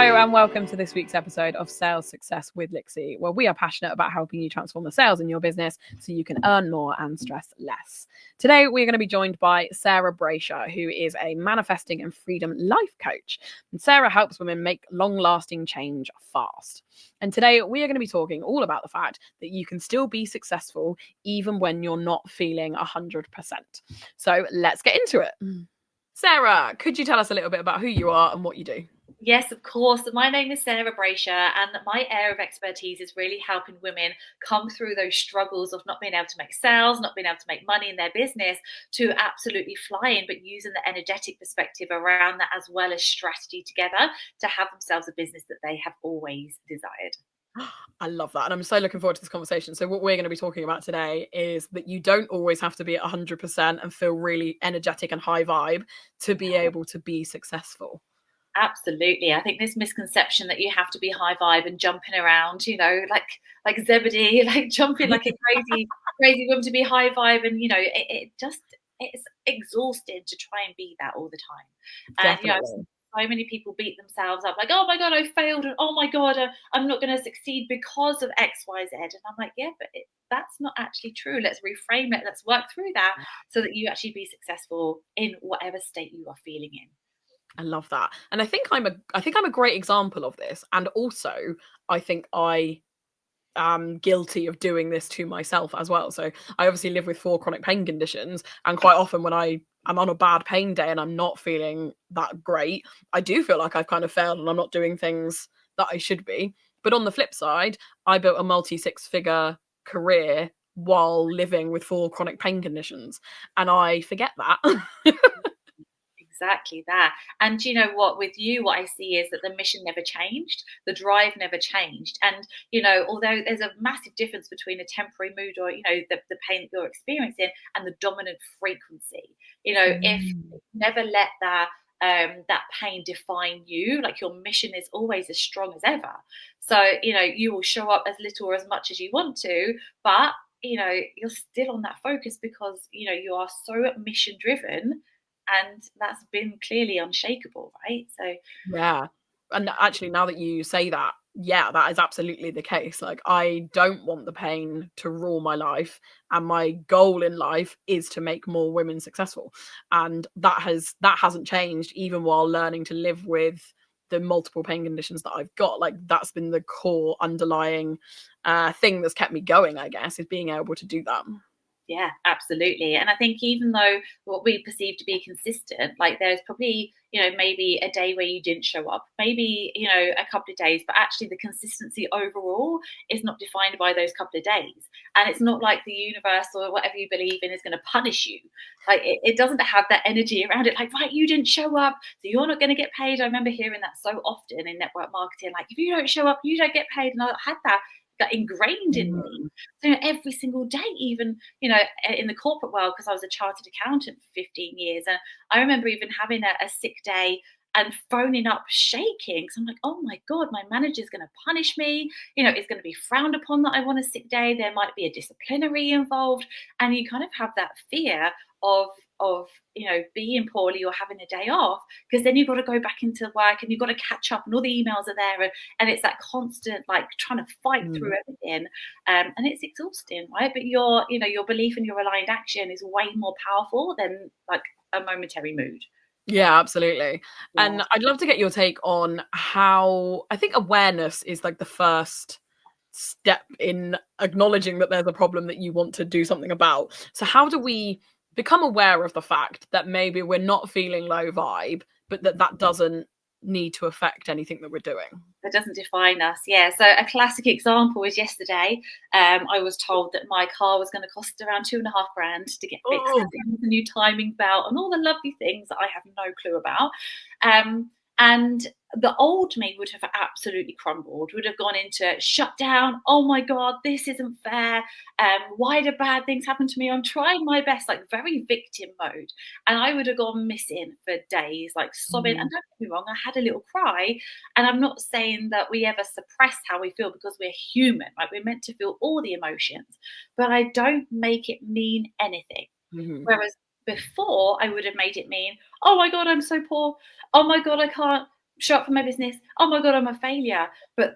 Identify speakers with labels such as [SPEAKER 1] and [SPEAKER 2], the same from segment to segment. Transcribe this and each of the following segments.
[SPEAKER 1] and welcome to this week's episode of Sales Success with Lixxy, where we are passionate about helping you transform the sales in your business so you can earn more and stress less. Today, we're going to be joined by Sarah Braysher, who is a manifesting and freedom life coach. And Sarah helps women make long-lasting change fast. And today, we are going to be talking all about the fact that you can still be successful even when you're not feeling 100%. So let's get into it. Sarah, could you tell us a little bit about who you are and what you do?
[SPEAKER 2] Yes, of course. My name is Sarah Braysher, and my area of expertise is really helping women come through those struggles of not being able to make sales, not being able to make money in their business, to absolutely flying, but using the energetic perspective around that as well as strategy together to have themselves a business that they have always desired.
[SPEAKER 1] I love that. And I'm so looking forward to this conversation. So what we're going to be talking about today is that you don't always have to be at 100% and feel really energetic and high vibe to be able to be successful.
[SPEAKER 2] Absolutely. I think this misconception that you have to be high vibe and jumping around, like Zebedee, like jumping like a crazy woman to be high vibe. And, it's exhausting to try and be that all the time. And,
[SPEAKER 1] Definitely.
[SPEAKER 2] so many people beat themselves up like, oh my God, I failed. And oh my God, I'm not going to succeed because of X, Y, Z. And I'm like, yeah, but that's not actually true. Let's reframe it. Let's work through that so that you actually be successful in whatever state you are feeling in.
[SPEAKER 1] I love that. And I think I'm a great example of this. And also I think I am guilty of doing this to myself as well. So I obviously live with 4 chronic pain conditions, and quite often when I'm on a bad pain day and I'm not feeling that great, I do feel like I've kind of failed and I'm not doing things that I should be. But on the flip side, I built a multi 6-figure career while living with 4 chronic pain conditions, and I forget that.
[SPEAKER 2] Exactly that. And you know what, with you, what I see is that the mission never changed, the drive never changed. And, although there's a massive difference between a temporary mood or, the pain that you're experiencing and the dominant frequency, if you never let that pain define you, like your mission is always as strong as ever. So, you will show up as little or as much as you want to, but you're still on that focus because, you are so mission driven, and that's been clearly unshakable, right? So
[SPEAKER 1] Yeah. And actually, now that you say that, yeah, that is absolutely the case. Like, I don't want the pain to rule my life. And my goal in life is to make more women successful. And that hasn't changed even while learning to live with the multiple pain conditions that I've got. Like, that's been the core underlying thing that's kept me going, I guess, is being able to do that.
[SPEAKER 2] yeah, absolutely. And I think even though what we perceive to be consistent, like there's probably, maybe a day where you didn't show up, maybe, a couple of days, but actually the consistency overall is not defined by those couple of days. And it's not like the universe or whatever you believe in is going to punish you. Like it doesn't have that energy around it. Like, right, you didn't show up, so you're not going to get paid. I remember hearing that so often in network marketing, like if you don't show up, you don't get paid. And I had that ingrained in me. So every single day, even in the corporate world, because I was a chartered accountant for 15 years, and I remember even having a sick day and phoning up shaking. So I'm like, oh my God, my manager's going to punish me. It's going to be frowned upon that I want a sick day. There might be a disciplinary involved, and you kind of have that fear of being poorly or having a day off, because then you've got to go back into work and you've got to catch up and all the emails are there, and it's that constant like trying to fight through everything, and it's exhausting, right? But your belief in your aligned action is way more powerful than like a momentary mood.
[SPEAKER 1] Yeah, absolutely.
[SPEAKER 2] Yeah.
[SPEAKER 1] And I'd love to get your take on how I think awareness is like the first step in acknowledging that there's a problem that you want to do something about. So how do we become aware of the fact that maybe we're not feeling low vibe, but that doesn't need to affect anything that we're doing?
[SPEAKER 2] That doesn't define us. Yeah. So a classic example was yesterday. I was told that my car was going to cost around £2,500 to get fixed.
[SPEAKER 1] Oh,
[SPEAKER 2] The new timing belt and all the lovely things that I have no clue about. And the old me would have absolutely crumbled, would have gone into shutdown. Oh my God, this isn't fair. Why do bad things happen to me? I'm trying my best, like very victim mode. And I would have gone missing for days, like sobbing. And don't get me wrong, I had a little cry. And I'm not saying that we ever suppress how we feel, because we're human, like we're meant to feel all the emotions, but I don't make it mean anything. Whereas before I would have made it mean, oh my God, I'm so poor. Oh my God, I can't show up for my business. Oh my God, I'm a failure. But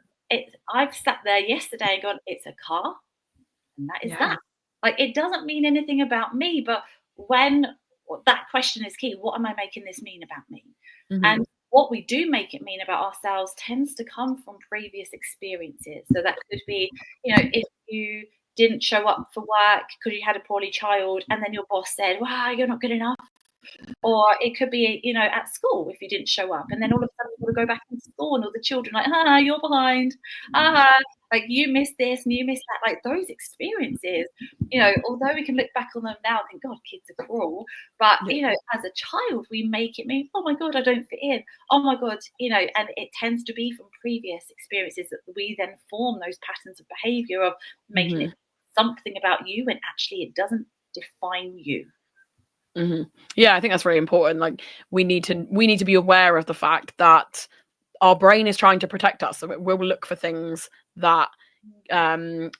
[SPEAKER 2] I've sat there yesterday and gone, it's a car, and that is
[SPEAKER 1] Yeah.
[SPEAKER 2] that. Like, it doesn't mean anything about me, but when that question is key, what am I making this mean about me?
[SPEAKER 1] Mm-hmm.
[SPEAKER 2] And what we do make it mean about ourselves tends to come from previous experiences. So that could be, if you didn't show up for work because you had a poorly child, and then your boss said, wow, you're not good enough. Or it could be, at school if you didn't show up, and then all of a sudden you've got to go back into school, and all the children like, you're behind. Like you missed this and you missed that. Like those experiences, although we can look back on them now and think, God, kids are cruel. But,
[SPEAKER 1] Yeah.
[SPEAKER 2] as a child, we make it mean, oh my God, I don't fit in. Oh my God, and it tends to be from previous experiences that we then form those patterns of behavior of making
[SPEAKER 1] Mm-hmm.
[SPEAKER 2] it something about you when actually it doesn't define you.
[SPEAKER 1] Mm-hmm. Yeah, I think that's really important. Like we need to be aware of the fact that our brain is trying to protect us, so it will look for things that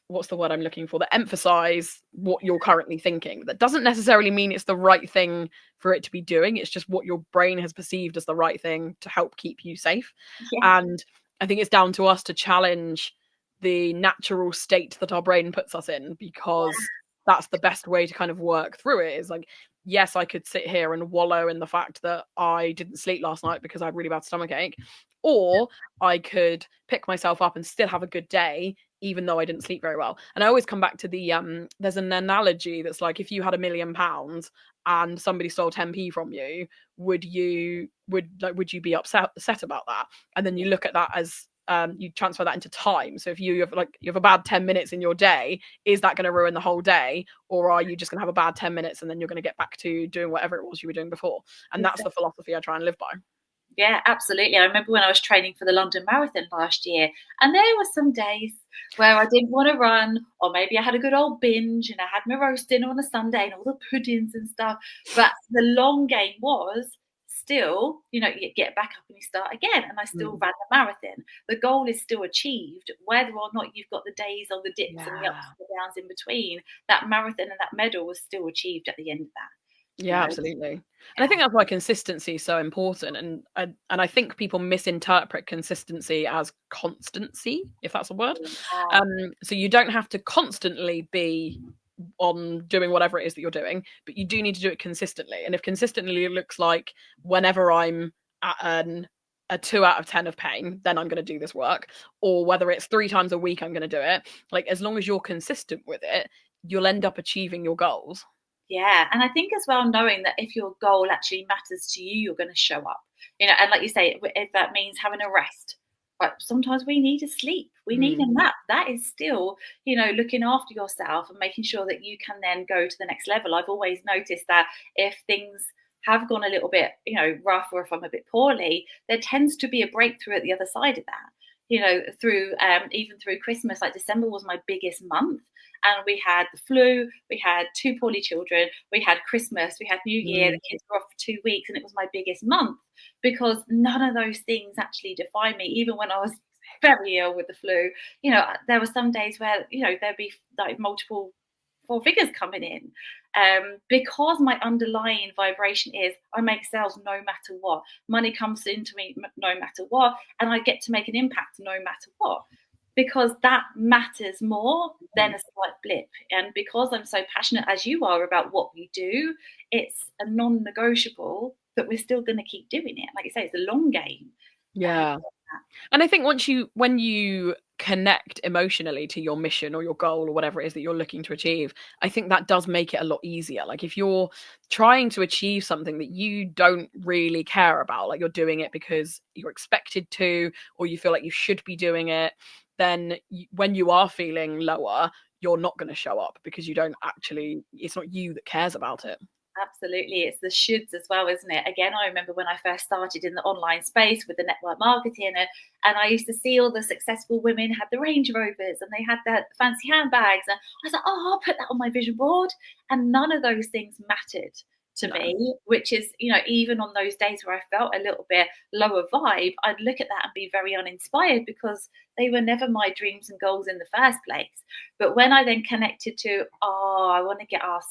[SPEAKER 1] what's the word I'm looking for, that emphasize what you're currently thinking. That doesn't necessarily mean it's the right thing for it to be doing. It's just what your brain has perceived as the right thing to help keep you safe.
[SPEAKER 2] Yeah.
[SPEAKER 1] And I think it's down to us to challenge the natural state that our brain puts us in, because that's the best way to kind of work through it. Is like, yes, I could sit here and wallow in the fact that I didn't sleep last night because I had really bad stomachache, or I could pick myself up and still have a good day even though I didn't sleep very well. And I always come back to the there's an analogy that's like, if you had £1,000,000 and somebody stole 10p from you, would you be upset about that? And then you look at that as you transfer that into time. So if you have a bad 10 minutes in your day, is that going to ruin the whole day, or are you just going to have a bad 10 minutes and then you're going to get back to doing whatever it was you were doing before? And that's the philosophy I try and live by.
[SPEAKER 2] Yeah, absolutely. I remember when I was training for the London Marathon last year, and there were some days where I didn't want to run, or maybe I had a good old binge and I had my roast dinner on a Sunday and all the puddings and stuff. But the long game was still, you get back up and you start again. And I still ran the marathon. The goal is still achieved, whether or not you've got the days or the dips and the ups and the downs in between. That marathon and that medal was still achieved at the end of that.
[SPEAKER 1] Yeah, absolutely. And I think that's why consistency is so important. And I think people misinterpret consistency as constancy, if that's a word. So you don't have to constantly be on doing whatever it is that you're doing, but you do need to do it consistently. And if consistently looks like whenever I'm at a 2 out of 10 of pain, then I'm going to do this work, or whether it's 3 times a week I'm going to do it. Like, as long as you're consistent with it, you'll end up achieving your goals.
[SPEAKER 2] Yeah, and I think as well, knowing that if your goal actually matters to you, you're going to show up. And like you say, if that means having a rest, but sometimes we need a sleep, we need a nap. That is still, looking after yourself and making sure that you can then go to the next level. I've always noticed that if things have gone a little bit, rough, or if I'm a bit poorly, there tends to be a breakthrough at the other side of that. Through even through Christmas, like December was my biggest month, and we had the flu, we had 2 poorly children, we had Christmas, we had New Year, the kids were off for 2 weeks, and it was my biggest month, because none of those things actually define me. Even when I was very ill with the flu, there were some days where, there'd be like multiple 4 figures coming in, because my underlying vibration is I make sales no matter what. Money comes into me no matter what, and I get to make an impact no matter what, because that matters more than a slight blip. And because I'm so passionate, as you are, about what we do, it's a non-negotiable that we're still going to keep doing it. Like you say, it's a long game.
[SPEAKER 1] Yeah. And I think when you connect emotionally to your mission or your goal or whatever it is that you're looking to achieve, I think that does make it a lot easier. Like, if you're trying to achieve something that you don't really care about, like you're doing it because you're expected to, or you feel like you should be doing it, then when you are feeling lower, you're not going to show up, because it's not you that cares about it.
[SPEAKER 2] Absolutely. It's the shoulds as well, isn't it? Again, I remember when I first started in the online space with the network marketing, and I used to see all the successful women had the Range Rovers and they had the fancy handbags. And I was like, oh, I'll put that on my vision board. And none of those things mattered to me, which is, even on those days where I felt a little bit lower vibe, I'd look at that and be very uninspired, because they were never my dreams and goals in the first place. But when I then connected to, I want to get us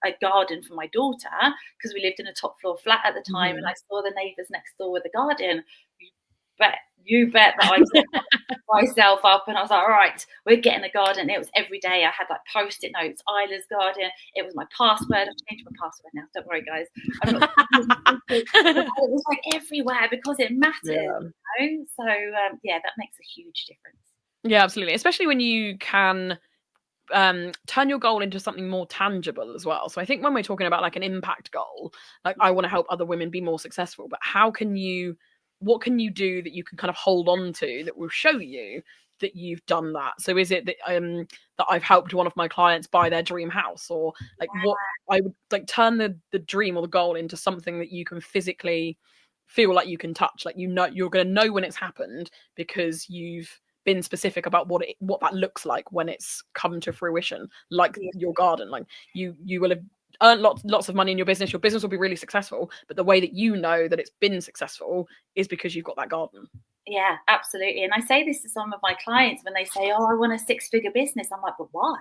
[SPEAKER 2] a garden for my daughter, because we lived in a top floor flat at the time, and I saw the neighbours next door with a garden. You bet that I got myself up and I was like, all right, we're getting a garden. It was every day. I had like post-it notes, Isla's garden. It was my password. I've changed my password now. Don't worry, guys. I'm not. It was like everywhere because it matters.
[SPEAKER 1] Yeah.
[SPEAKER 2] You know? So yeah, that makes a huge difference.
[SPEAKER 1] Yeah, absolutely. Especially when you can turn your goal into something more tangible as well. So I think when we're talking about like an impact goal, like I want to help other women be more successful, but what can you do that you can kind of hold on to that will show you that you've done that? So is it that that I've helped one of my clients buy their dream house, or like what I would like turn the dream or the goal into something that you can physically feel like you can touch, like, you know, you're going to know when it's happened because you've been specific about what that looks like when it's come to fruition, like your garden. Like you will have earned lots of money in your business will be really successful, but the way that you know that it's been successful is because you've got that garden.
[SPEAKER 2] Yeah, absolutely. And I say this to some of my clients when they say, oh, I want a 6-figure business. I'm like, but why?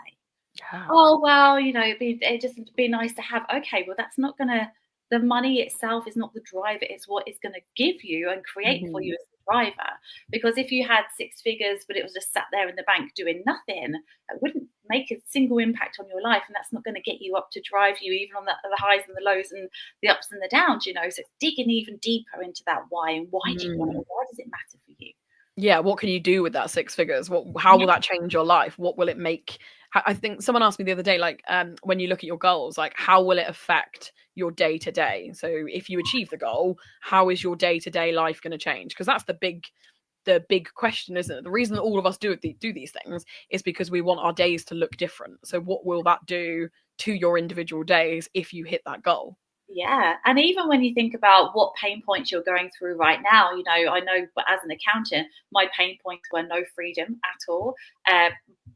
[SPEAKER 1] Yeah.
[SPEAKER 2] Oh, well, you know, it just be nice to have. Okay, well, that's not gonna, the money itself is not the driver, it's what it's gonna give you and create for you as the driver. Because if you had 6 figures, but it was just sat there in the bank doing nothing, it wouldn't make a single impact on your life, and that's not going to get you up to drive you even on the highs and the lows and the ups and the downs, you know. So it's digging even deeper into that why, and why do you want it? Why does it matter for you?
[SPEAKER 1] Yeah, what can you do with that 6 figures? How will that change your life? What will it make? I think someone asked me the other day, like, when you look at your goals, like, how will it affect your day to day? So if you achieve the goal, how is your day to day life going to change? Because that's the big question, isn't it? The reason that all of us do these things is because we want our days to look different. So what will that do to your individual days if you hit that goal?
[SPEAKER 2] Yeah. And even when you think about what pain points you're going through right now, you know, I know as an accountant, my pain points were no freedom at all.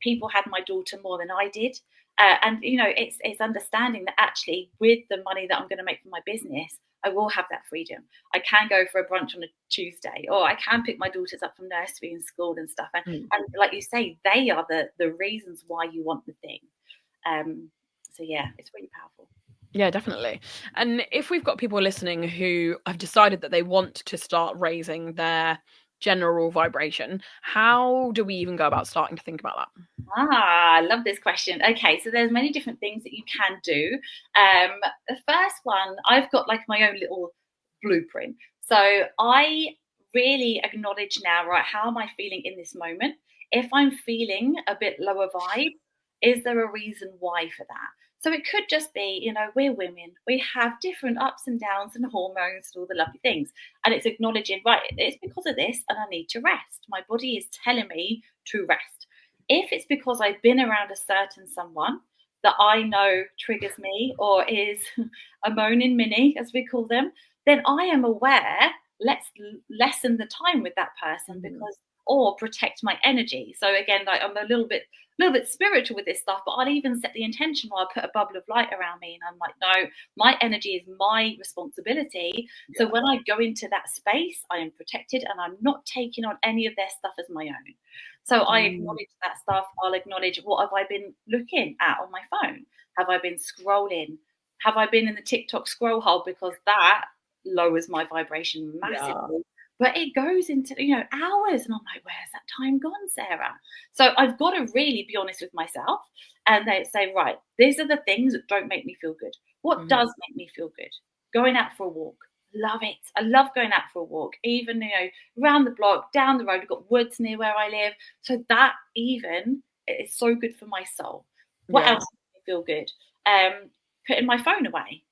[SPEAKER 2] People had my daughter more than I did. And, you know, it's understanding that actually with the money that I'm going to make from my business, I will have that freedom. I can go for a brunch on a Tuesday, or I can pick my daughters up from nursery and school and stuff. And like you say, they are the reasons why you want the thing. So yeah, it's really powerful.
[SPEAKER 1] Yeah, definitely. And if we've got people listening who have decided that they want to start raising their general vibration, how do we even go about starting to think about that?
[SPEAKER 2] I love this question. Okay, so there's many different things that you can do. The first one, I've got like my own little blueprint. So I really acknowledge now, right, how am I feeling in this moment? If I'm feeling a bit lower vibe, is there a reason why for that? So it could just be, you know, we're women. We have different ups and downs and hormones and all the lovely things. And it's acknowledging, right, it's because of this and I need to rest. My body is telling me to rest. If it's because I've been around a certain someone that I know triggers me or is a moaning mini, as we call them, then I am aware, let's lessen the time with that person because, or protect my energy. So again, like I'm a little bit spiritual with this stuff, but I'll even set the intention where I put a bubble of light around me and I'm like, no, my energy is my responsibility. Yeah. So when I go into that space, I am protected and I'm not taking on any of their stuff as my own. So I acknowledge that stuff. I'll acknowledge, what have I been looking at on my phone? Have I been scrolling? Have I been in the TikTok scroll hole? Because that lowers my vibration massively. Yeah. But it goes into, you know, hours. And I'm like, where's that time gone, Sarah? So I've got to really be honest with myself. And they say, right, these are the things that don't make me feel good. What does make me feel good? Going out for a walk. Love it. I love going out for a walk, even, you know, around the block, down the road. We've got woods near where I live. So that even is so good for my soul. What else makes me feel good? Putting my phone away,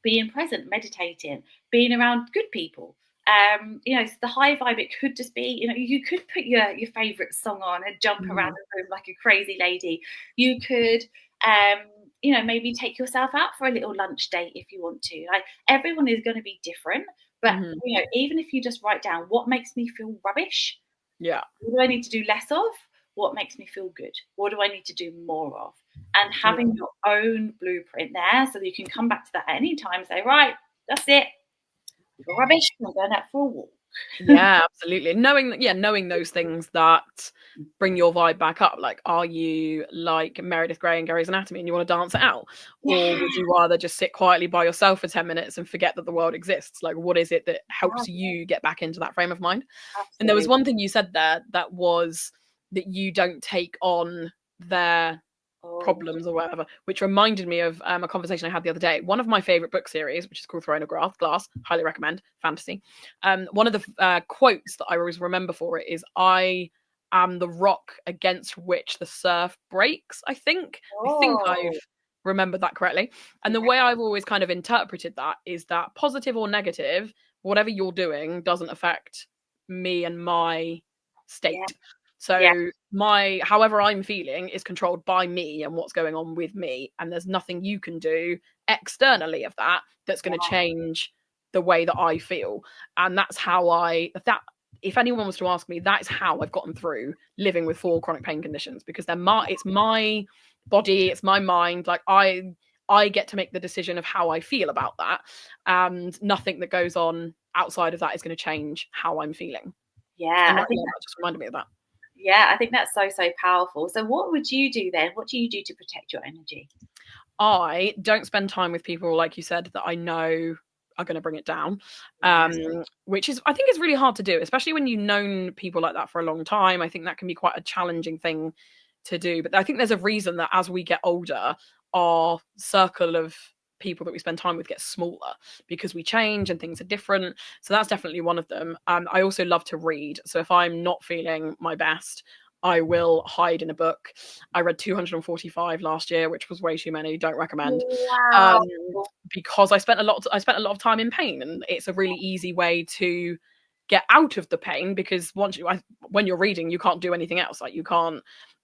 [SPEAKER 2] being present, meditating, being around good people. You know, the high vibe, it could just be, you know, you could put your favorite song on and jump around the room like a crazy lady. You could, you know, maybe take yourself out for a little lunch date if you want to. Like, everyone is going to be different, but you know, even if you just write down what makes me feel rubbish, what do I need to do less of? What makes me feel good? What do I need to do more of? And having your own blueprint there, so that you can come back to that at any time and say, right, that's it. You're rubbish. I'm going out for a walk.
[SPEAKER 1] Yeah, absolutely. Knowing those things that bring your vibe back up. Like, are you like Meredith Grey and Grey's Anatomy and you want to dance it out? Or
[SPEAKER 2] Yeah,
[SPEAKER 1] would you rather just sit quietly by yourself for 10 minutes and forget that the world exists? Like, what is it that helps you get back into that frame of mind? And there was
[SPEAKER 2] absolutely.
[SPEAKER 1] one thing you said there that was that you don't take on their
[SPEAKER 2] Oh,
[SPEAKER 1] problems or whatever, which reminded me of a conversation I had the other day. One of my favorite book series, which is called Throne of Glass, highly recommend, fantasy. One of the quotes that I always remember for it is, "I am the rock against which the surf breaks." I think
[SPEAKER 2] oh,
[SPEAKER 1] I've remembered that correctly. And the
[SPEAKER 2] yeah,
[SPEAKER 1] way I've always kind of interpreted that is that positive or negative, whatever you're doing doesn't affect me and my
[SPEAKER 2] yeah,
[SPEAKER 1] state.
[SPEAKER 2] yeah,
[SPEAKER 1] So my however I'm feeling is controlled by me and what's going on with me, and there's nothing you can do externally of that that's going to
[SPEAKER 2] yeah,
[SPEAKER 1] change the way that I feel. And that's how I that if anyone was to ask me, that's how I've gotten through living with 4 chronic pain conditions, because it's my body, it's my mind. Like, I get to make the decision of how I feel about that, and nothing that goes on outside of that is going to change how I'm feeling.
[SPEAKER 2] yeah.
[SPEAKER 1] And
[SPEAKER 2] I think
[SPEAKER 1] that just reminded me of that.
[SPEAKER 2] yeah, I think that's so, so powerful. So what would you do then? What do you do to protect your energy?
[SPEAKER 1] I don't spend time with people, like you said, that I know are going to bring it down,
[SPEAKER 2] Yeah.
[SPEAKER 1] which is, I think, is really hard to do, especially when you've known people like that for a long time. I think that can be quite a challenging thing to do. But I think there's a reason that as we get older, our circle of people that we spend time with gets smaller, because we change and things are different. So that's definitely one of them. I also love to read. So if I'm not feeling my best, I will hide in a book. I read 245 last year, which was way too many. Don't recommend. Um,
[SPEAKER 2] Wow.
[SPEAKER 1] because I spent a lot of time in pain, and it's a really easy way to get out of the pain, because when you're reading, you can't do anything else. Like, you can't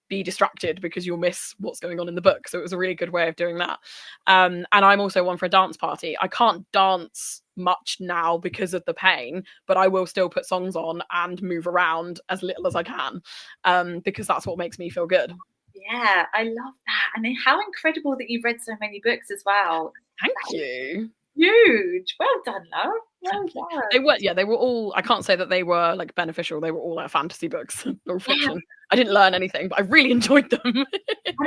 [SPEAKER 1] be distracted because you'll miss what's going on in the book. So it was a really good way of doing that. And I'm also one for a dance party. I can't dance much now because of the pain, but I will still put songs on and move around as little as I can, because that's what makes me feel good.
[SPEAKER 2] Yeah, I love that. And then how incredible that you've read so many books as well.
[SPEAKER 1] Thank
[SPEAKER 2] That is
[SPEAKER 1] you.
[SPEAKER 2] huge. Well done, love. Well
[SPEAKER 1] Thank you.
[SPEAKER 2] done.
[SPEAKER 1] They were all, I can't say that they were like beneficial. They were all fantasy books or
[SPEAKER 2] Yeah.
[SPEAKER 1] fiction. I didn't learn anything, but I really enjoyed them.
[SPEAKER 2] And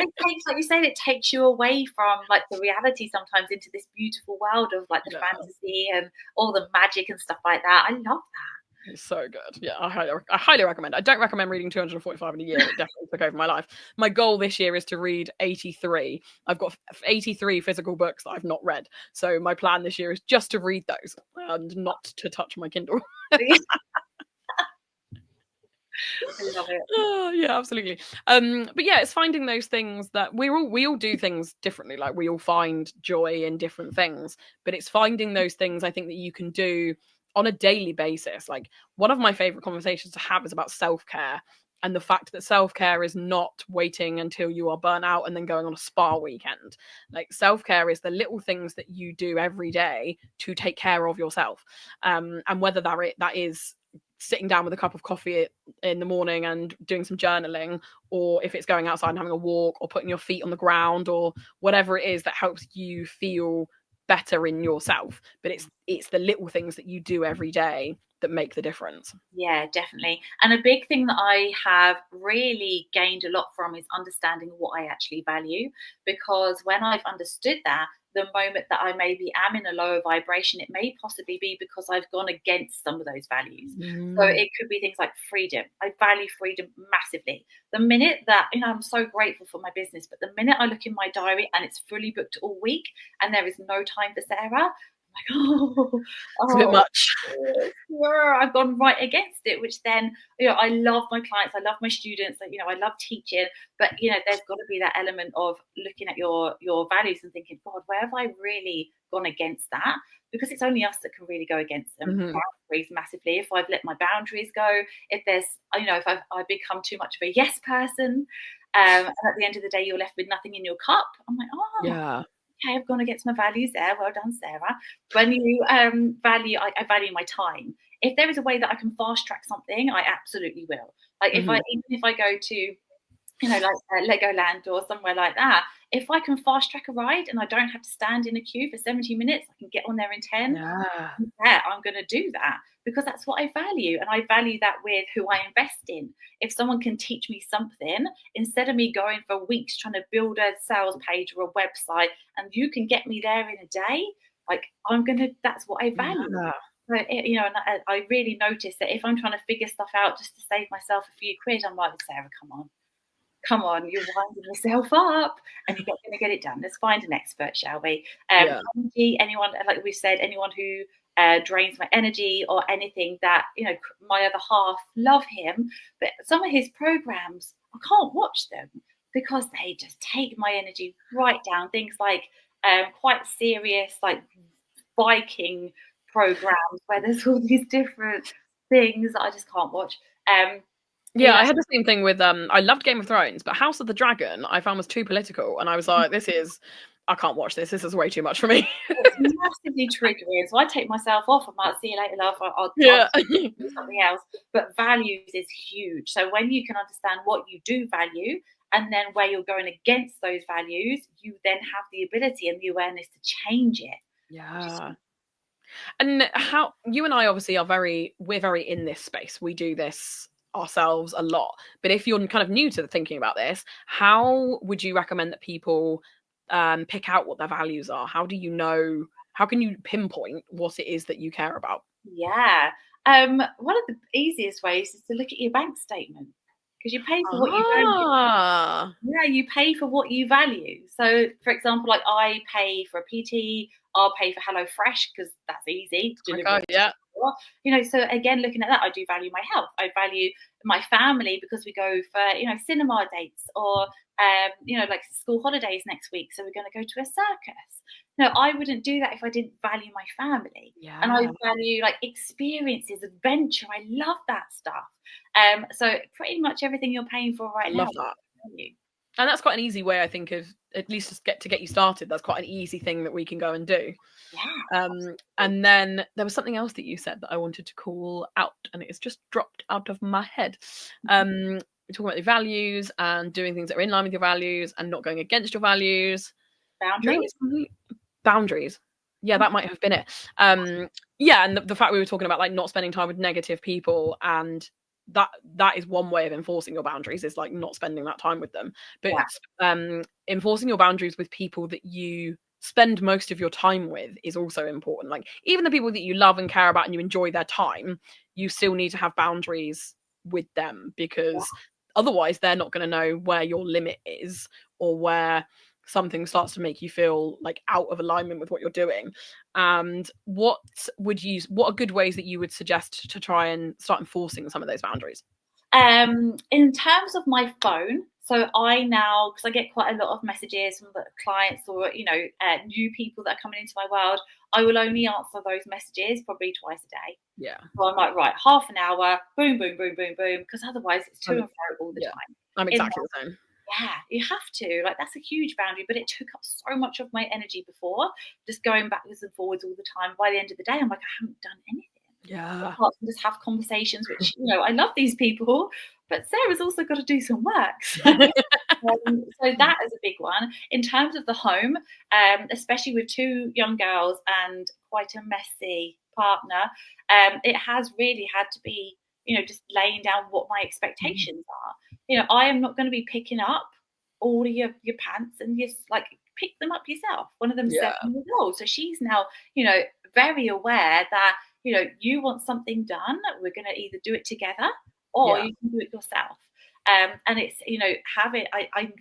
[SPEAKER 2] it takes, like you said, it takes you away from like the reality sometimes into this beautiful world of like the
[SPEAKER 1] Yeah,
[SPEAKER 2] fantasy and all the magic and stuff like that. I love
[SPEAKER 1] it's so good. Yeah, I highly recommend. I don't recommend reading 245 in a year. It definitely took over my life. My goal this year is to read 83. I've got 83 physical books that I've not read. So my plan this year is just to read those and not to touch my Kindle.
[SPEAKER 2] that. I love it.
[SPEAKER 1] Oh, yeah, absolutely. But yeah, it's finding those things that we all do things differently. Like, we all find joy in different things, but it's finding those things, I think, that you can do on a daily basis. Like, one of my favorite conversations to have is about self-care, and the fact that self-care is not waiting until you are burnt out and then going on a spa weekend. Like, self-care is the little things that you do every day to take care of yourself. And whether that is sitting down with a cup of coffee in the morning and doing some journaling, or if it's going outside and having a walk, or putting your feet on the ground, or whatever it is that helps you feel better in yourself. But it's the little things that you do every day that make the difference.
[SPEAKER 2] Yeah, definitely. And a big thing that I have really gained a lot from is understanding what I actually value. Because when I've understood that, the moment that I maybe am in a lower vibration, it may possibly be because I've gone against some of those values. So
[SPEAKER 1] Mm.
[SPEAKER 2] it could be things like freedom. I value freedom massively. The minute that, I'm so grateful for my business, but the minute I look in my diary and it's fully booked all week and there is no time for Sarah, I'm like, oh,
[SPEAKER 1] It's a bit
[SPEAKER 2] oh,
[SPEAKER 1] much.
[SPEAKER 2] I've gone right against it, which then, I love my clients, I love my students, like, I love teaching, but there's got to be that element of looking at your values and thinking, God, where have I really gone against that? Because it's only us that can really go against them.
[SPEAKER 1] Hmm.
[SPEAKER 2] Boundaries massively. If I've let my boundaries go, if there's, if I become too much of a yes person, and at the end of the day, you're left with nothing in your cup. I'm like, oh,
[SPEAKER 1] Yeah.
[SPEAKER 2] okay, I've gone against my values there. Well done, Sarah. When you I value my time. If there is a way that I can fast track something, I absolutely will. Like if I
[SPEAKER 1] Hmm.
[SPEAKER 2] even if I go to like Legoland or somewhere like that, If I can fast track a ride and I don't have to stand in a queue for 70 minutes, I can get on there in 10.
[SPEAKER 1] Yeah.
[SPEAKER 2] Yeah, I'm going to do that because that's what I value. And I value that with who I invest in. If someone can teach me something, instead of me going for weeks trying to build a sales page or a website, and you can get me there in a day, like that's what I value.
[SPEAKER 1] Yeah.
[SPEAKER 2] So, and I really notice that if I'm trying to figure stuff out just to save myself a few quid, I'm like, Sarah, come on, you're winding yourself up and you're going to get it done. Let's find an expert, shall we? Energy, anyone, like we said, anyone who drains my energy or anything that, my other half love him, but some of his programs, I can't watch them because they just take my energy right down. Things like quite serious, like Viking programs where there's all these different things that I just can't watch.
[SPEAKER 1] Yeah, I had the same thing with I loved Game of Thrones, but House of the Dragon I found was too political, and I was like, I can't watch this. This is way too much for me.
[SPEAKER 2] It's massively triggering. So I take myself off. I might see you later, love. I'll do something else. But values is huge. So when you can understand what you do value and then where you're going against those values, you then have the ability and the awareness to change it.
[SPEAKER 1] Yeah. And how you and I obviously we're very in this space. We do this ourselves a lot. But if you're kind of new to thinking about this, how would you recommend that people pick out what their values are? How can you pinpoint what it is that you care about?
[SPEAKER 2] Yeah. One of the easiest ways is to look at your bank statement because you pay for what you value. Yeah, you pay for what you value. So, for example, like I pay for a PT, I'll pay for HelloFresh because that's easy.
[SPEAKER 1] Okay, yeah.
[SPEAKER 2] So again, looking at that, I do value my health. I value my family because we go for, cinema dates or, like school holidays next week. So we're going to go to a circus. No, I wouldn't do that if I didn't value my family.
[SPEAKER 1] Yeah.
[SPEAKER 2] And I value like experiences, adventure. I love that stuff. So pretty much everything you're paying for right now.
[SPEAKER 1] Love that. And that's quite an easy way, I think, of at least just to get you started. That's quite an easy thing that we can go and do.
[SPEAKER 2] Yeah.
[SPEAKER 1] And then there was something else that you said that I wanted to call out, and it's just dropped out of my head. We're talking about your values and doing things that are in line with your values and not going against your values.
[SPEAKER 2] Boundaries.
[SPEAKER 1] Boundaries. Yeah, that might have been it. Yeah, and the fact we were talking about like not spending time with negative people, and that is one way of enforcing your boundaries, is like not spending that time with them. But enforcing your boundaries with people that you spend most of your time with is also important. Like even the people that you love and care about and you enjoy their time, you still need to have boundaries with them, because otherwise they're not going to know where your limit is or where something starts to make you feel like out of alignment with what you're doing. And what are good ways that you would suggest to try and start enforcing some of those boundaries?
[SPEAKER 2] In terms of my phone, so I now, because I get quite a lot of messages from the clients or new people that are coming into my world, I will only answer those messages probably twice a day.
[SPEAKER 1] Yeah.
[SPEAKER 2] So I might write half an hour, boom, boom, boom, boom, boom, because otherwise it's to and fro all the time.
[SPEAKER 1] I'm exactly the same.
[SPEAKER 2] Yeah, you have to. Like that's a huge boundary, but it took up so much of my energy before, just going backwards and forwards all the time. By the end of the day, I'm like, I haven't done anything.
[SPEAKER 1] Yeah.
[SPEAKER 2] Apart from just have conversations, which I love these people, but Sarah's also got to do some work. So that is a big one. In terms of the home, especially with 2 young girls and quite a messy partner, it has really had to be, just laying down what my expectations are. I am not going to be picking up all of your pants and just like pick them up yourself. One of them's 7 years old, so she's now, very aware that you want something done, we're going to either do it together or you can do it yourself. And it's, I'm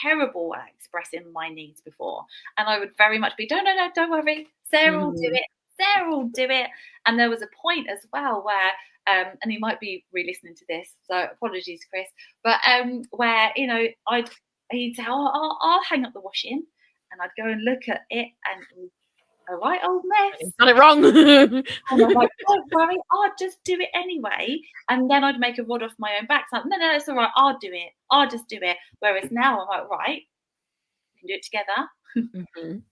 [SPEAKER 2] terrible at expressing my needs before. And I would very much be, no, don't worry. Sarah will do it. Sarah will do it. And there was a point as well where, and you might be re-listening to this, so apologies, Chris, but where, he'd say, I'll hang up the washing. And I'd go and look at it and a right old mess.
[SPEAKER 1] You've done it wrong.
[SPEAKER 2] And I'm like, don't worry, I'll just do it anyway. And then I'd make a rod off my own back. So I'm like, no, it's all right, I'll do it. I'll just do it. Whereas now I'm like, right, we can do it together.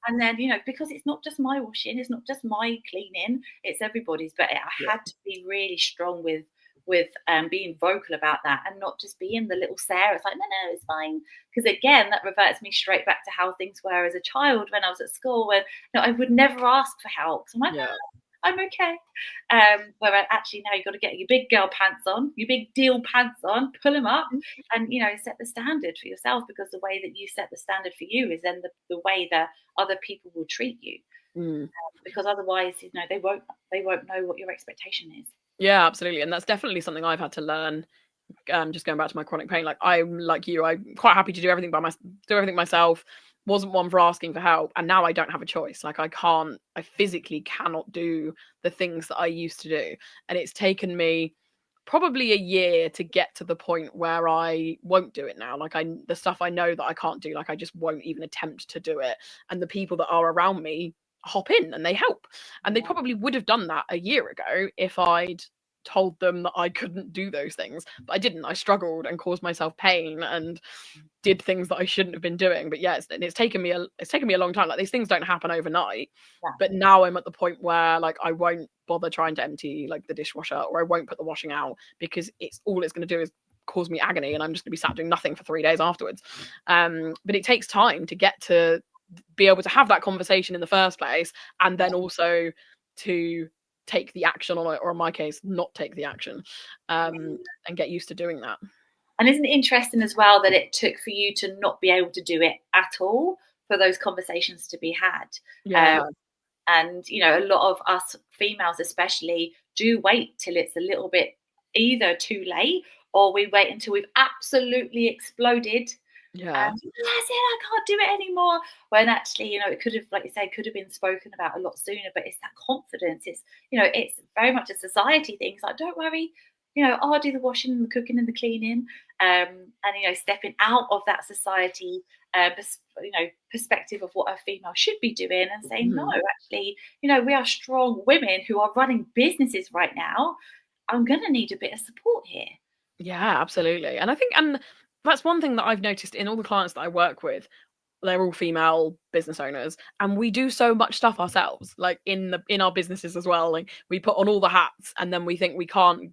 [SPEAKER 2] And then, because it's not just my washing, it's not just my cleaning, it's everybody's. But I had to be really strong with with being vocal about that, and not just being the little Sarah. It's like, no, it's fine. Because again, that reverts me straight back to how things were as a child when I was at school, when I would never ask for help. So I'm like,
[SPEAKER 1] Yeah.
[SPEAKER 2] I'm okay. Where actually now you've got to get your big girl pants on, your big deal pants on, pull them up, and set the standard for yourself, because the way that you set the standard for you is then the way that other people will treat you. Because otherwise, they won't know what your expectation is.
[SPEAKER 1] Yeah, absolutely. And that's definitely something I've had to learn. Just going back to my chronic pain, like I'm like you, I'm quite happy to do everything myself. Wasn't one for asking for help, and now I don't have a choice. Like I physically cannot do the things that I used to do, and it's taken me probably a year to get to the point where I won't do it now. Like the stuff I know that I can't do, like I just won't even attempt to do it. And the people that are around me hop in and they help, and they probably would have done that a year ago if I'd told them that I couldn't do those things, but I didn't. I struggled and caused myself pain and did things that I shouldn't have been doing. But yes, it's taken me a long time. Like these things don't happen overnight. But now I'm at the point where like I won't bother trying to empty like the dishwasher, or I won't put the washing out, because it's going to do is cause me agony, and I'm just going to be sat doing nothing for 3 days afterwards. But it takes time to get to be able to have that conversation in the first place, and then also to take the action on it, or in my case, not take the action, and get used to doing that.
[SPEAKER 2] And isn't it interesting as well that it took for you to not be able to do it at all for those conversations to be had?
[SPEAKER 1] Yeah.
[SPEAKER 2] And a lot of us females especially do wait till it's a little bit either too late, or we wait until we've absolutely exploded.
[SPEAKER 1] Yeah.
[SPEAKER 2] That's it, I can't do it anymore. When actually, it could have, like you say, could have been spoken about a lot sooner. But it's that confidence. It's, it's very much a society thing. It's like, don't worry, I'll do the washing and the cooking and the cleaning. And stepping out of that society, perspective of what a female should be doing, and saying, no, actually, we are strong women who are running businesses right now. I'm going to need a bit of support here.
[SPEAKER 1] Yeah, absolutely. And I think, and that's one thing that I've noticed in all the clients that I work with. They're all female business owners, and we do so much stuff ourselves, like in our businesses as well. Like we put on all the hats, and then we think we can't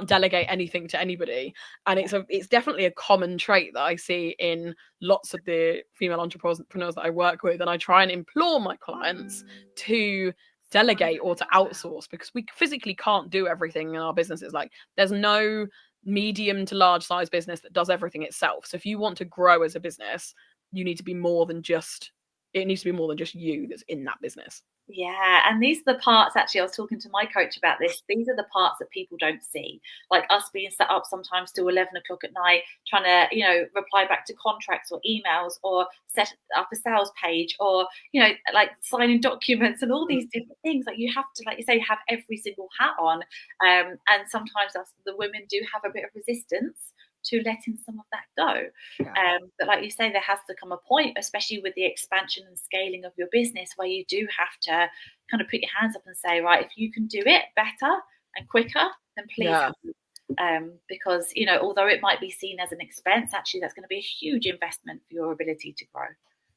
[SPEAKER 1] delegate anything to anybody. And it's definitely a common trait that I see in lots of the female entrepreneurs that I work with. And I try and implore my clients to delegate or to outsource, because we physically can't do everything in our businesses. Like there's no medium to large size business that does everything itself. So if you want to grow as a business, you need to be more than just you that's in that business.
[SPEAKER 2] Yeah, and these are the parts, actually, I was talking to my coach about this. These are the parts that people don't see, like us being set up sometimes till 11 o'clock at night, trying to, reply back to contracts or emails, or set up a sales page, or, like signing documents and all these different things. Like you have to, like you say, have every single hat on. And sometimes the women do have a bit of resistance to letting some of that go. But like you say, there has to come a point, especially with the expansion and scaling of your business, where you do have to kind of put your hands up and say, right, if you can do it better and quicker, then please help me. Because, although it might be seen as an expense, actually that's going to be a huge investment for your ability to grow.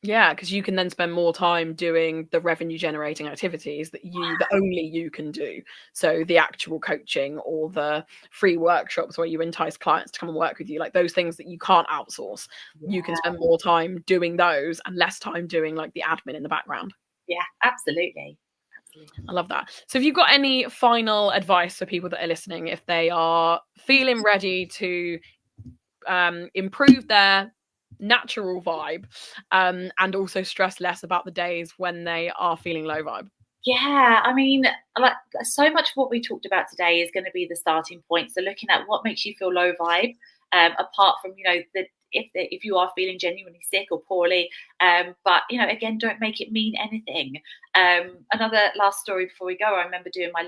[SPEAKER 1] Yeah, because you can then spend more time doing the revenue generating activities that only you can do. So the actual coaching or the free workshops where you entice clients to come and work with you, like those things that you can't outsource, you can spend more time doing those and less time doing like the admin in the background.
[SPEAKER 2] Yeah, absolutely.
[SPEAKER 1] I love that. So have you got any final advice for people that are listening if they are feeling ready to improve their natural vibe, and also stress less about the days when they are feeling low vibe?
[SPEAKER 2] Yeah, I mean, like so much of what we talked about today is going to be the starting point. So looking at what makes you feel low vibe, apart from if you are feeling genuinely sick or poorly, but again, don't make it mean anything. Another last story before we go. I remember doing my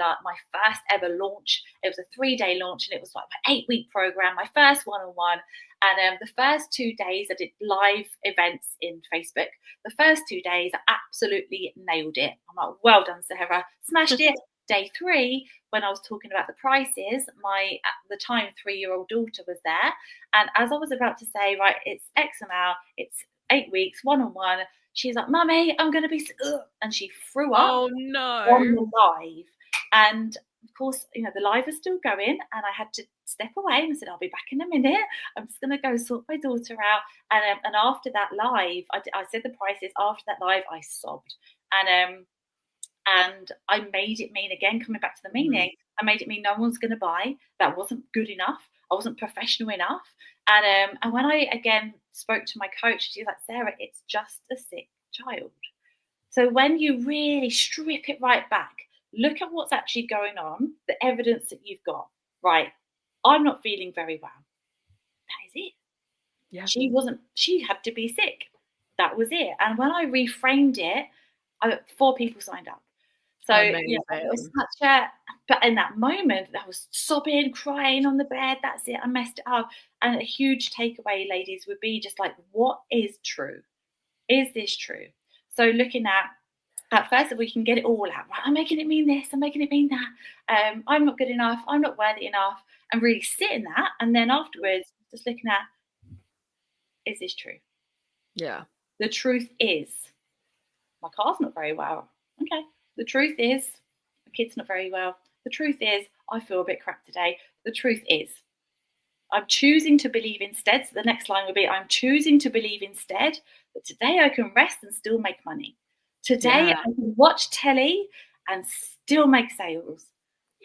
[SPEAKER 2] first ever launch. It was a 3-day launch, and it was like my 8-week program, my first one-on-one. And the first 2 days I did live events in Facebook. The first 2 days I absolutely nailed it. I'm like, well done, Sarah, smashed it. Day 3, when I was talking about the prices, my at the time 3-year-old daughter was there, and as I was about to say, right, it's X amount, it's 8 weeks, one-on-one, she's like, Mummy, I'm going to be, and she threw up
[SPEAKER 1] Oh no.
[SPEAKER 2] on the live. And of course, the live was still going, and I had to step away and I said, I'll be back in a minute. I'm just going to go sort my daughter out. And after that live, I said the prices. After that live, I sobbed. And I made it mean, again, coming back to the meaning, I made it mean no one's going to buy. That wasn't good enough. I wasn't professional enough. And when I, again, spoke to my coach, she was like, Sarah, it's just a sick child. So when you really strip it right back, look at what's actually going on, the evidence that you've got. Right, I'm not feeling very well. That is it.
[SPEAKER 1] Yeah.
[SPEAKER 2] She had to be sick. That was it. And when I reframed it, 4 people signed up. So it was but in that moment, I was sobbing, crying on the bed. That's it. I messed it up. And a huge takeaway, ladies, would be just like, what is true? Is this true? So looking at first, if we can get it all out, right? I'm making it mean this. I'm making it mean that. I'm not good enough. I'm not worthy enough. And really sit in that. And then afterwards, just looking at, is this true?
[SPEAKER 1] Yeah.
[SPEAKER 2] The truth is, my car's not very well. Okay. The truth is, my kid's not very well. The truth is, I feel a bit crap today. The truth is, I'm choosing to believe instead. So the next line will be, I'm choosing to believe instead that today I can rest and still make money. Today I can watch telly and still make sales.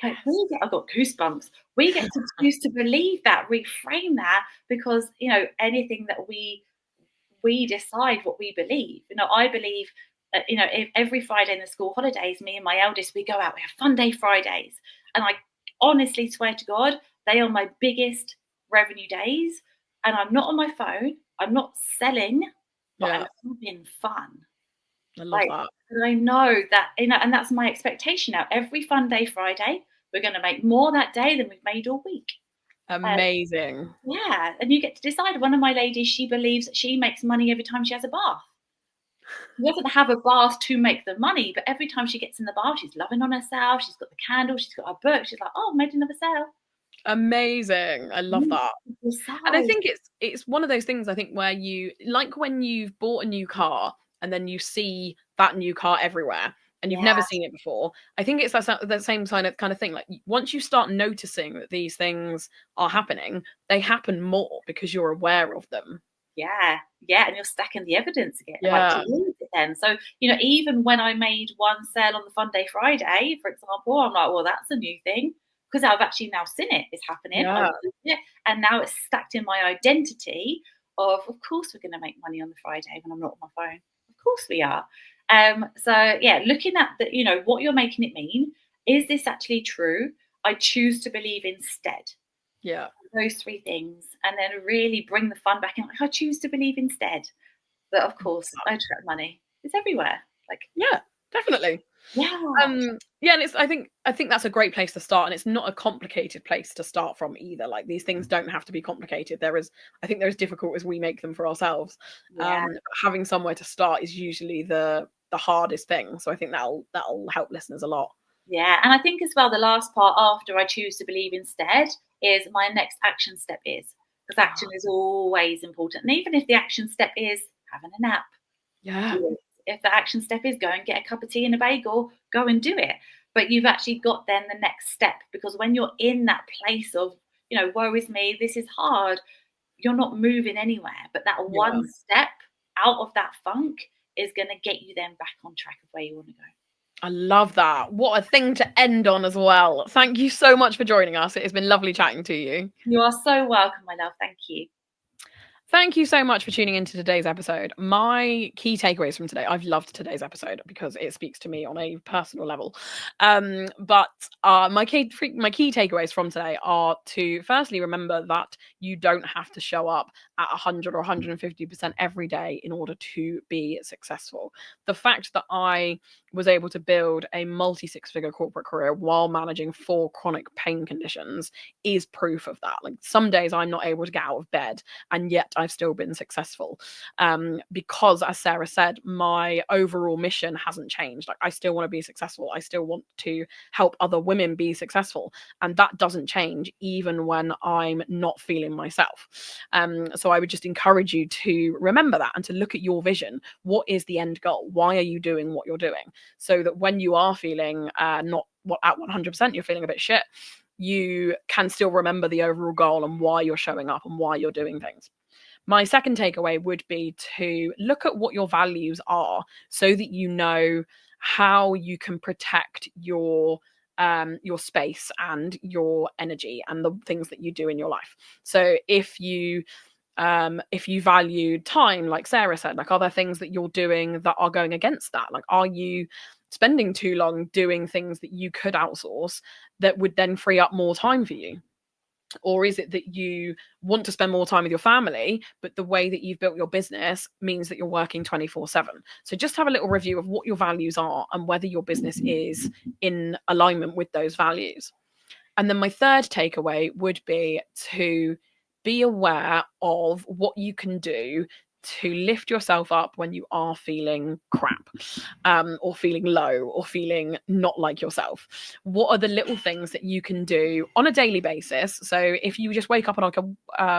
[SPEAKER 2] Yes. I've got goosebumps. We get to choose to believe that, reframe that, because, anything that we decide what we believe. I believe, if every Friday in the school holidays, me and my eldest, we go out, we have fun day Fridays. And I honestly swear to God, they are my biggest revenue days. And I'm not on my phone. I'm not selling, but I'm having fun.
[SPEAKER 1] I love that.
[SPEAKER 2] And I know that, and that's my expectation now. Every fun day Friday, we're going to make more that day than we've made all week.
[SPEAKER 1] Amazing.
[SPEAKER 2] And you get to decide. One of my ladies, she believes that she makes money every time she has a bath. She doesn't have a bath to make the money, but every time she gets in the bath, she's loving on herself. She's got the candle. She's got her book. She's like, oh, made another sale.
[SPEAKER 1] Amazing. I love that. And I think it's one of those things, I think, where you, like when you've bought a new car and then you see that new car everywhere and you've never seen it before. I think it's that same kind of thing. Like, once you start noticing that these things are happening, they happen more because you're aware of them.
[SPEAKER 2] Yeah, and you're stacking the evidence again. Then. So, even when I made one sale on the Fun Day Friday, for example, I'm like, well, that's a new thing, because I've actually now seen it. It's happening. And now it's stacked in my identity of course we're going to make money on the Friday when I'm not on my phone. Of course we are. So looking at what you're making it mean. Is this actually true? I choose to believe instead.
[SPEAKER 1] Yeah.
[SPEAKER 2] Those 3 things, and then really bring the fun back in. Like, I choose to believe instead that, of course, I attract money. It's everywhere.
[SPEAKER 1] Definitely. And I think that's a great place to start, and it's not a complicated place to start from either. Like, these things don't have to be complicated. I think they're as difficult as we make them for ourselves. Having somewhere to start is usually the hardest thing. So I think that'll help listeners a lot.
[SPEAKER 2] Yeah, and I think as well, the last part after I choose to believe instead is my next action step is, because action is always important. And even if the action step is having a nap, if the action step is go and get a cup of tea and a bagel, go and do it. But you've actually got then the next step, because when you're in that place of, woe is me, this is hard, you're not moving anywhere. But that one step out of that funk is going to get you then back on track of where you want to go.
[SPEAKER 1] I love that. What a thing to end on as well. Thank you so much for joining us. It has been lovely chatting to you.
[SPEAKER 2] You are so welcome, my love. Thank you.
[SPEAKER 1] Thank you so much for tuning into today's episode. My key takeaways from today, I've loved today's episode because it speaks to me on a personal level. But my key takeaways from today are to firstly remember that you don't have to show up at 100 or 150% every day in order to be successful. The fact that I was able to build a multi-6-figure corporate career while managing 4 chronic pain conditions is proof of that. Like, some days I'm not able to get out of bed, and yet I've still been successful, because, as Sarah said, my overall mission hasn't changed. Like, I still want to be successful. I still want to help other women be successful, and that doesn't change even when I'm not feeling myself. So I would just encourage you to remember that and to look at your vision. What is the end goal? Why are you doing what you're doing? So that when you are feeling not at 100% you're feeling a bit shit, you can still remember the overall goal and why you're showing up and why you're doing things. My second takeaway would be to look at what your values are so that you know how you can protect your space and your energy and the things that you do in your life. So if you value time, like Sarah said, like, are there things that you're doing that are going against that? Like, are you spending too long doing things that you could outsource that would then free up more time for you? Or is it that you want to spend more time with your family, but the way that you've built your business means that you're working 24/7? So just have a little review of what your values are and whether your business is in alignment with those values. And then my third takeaway would be to be aware of what you can do to lift yourself up when you are feeling crap, or feeling low, or feeling not like yourself. What are the little things that you can do on a daily basis? So if you just wake up on like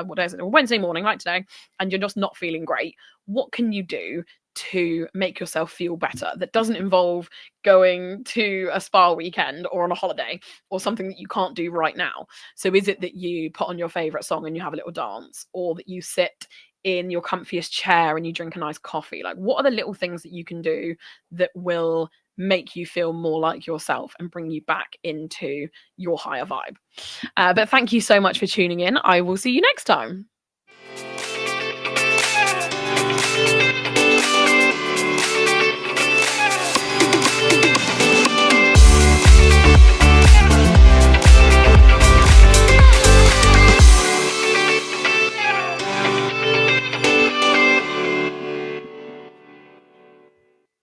[SPEAKER 1] what day is it, a Wednesday morning like today, and you're just not feeling great, what can you do to make yourself feel better that doesn't involve going to a spa weekend or on a holiday or something that you can't do right now? So is it that you put on your favorite song and you have a little dance, or that you sit in your comfiest chair and you drink a nice coffee? Like, what are the little things that you can do that will make you feel more like yourself and bring you back into your higher vibe? But thank you so much for tuning in. I will see you next time.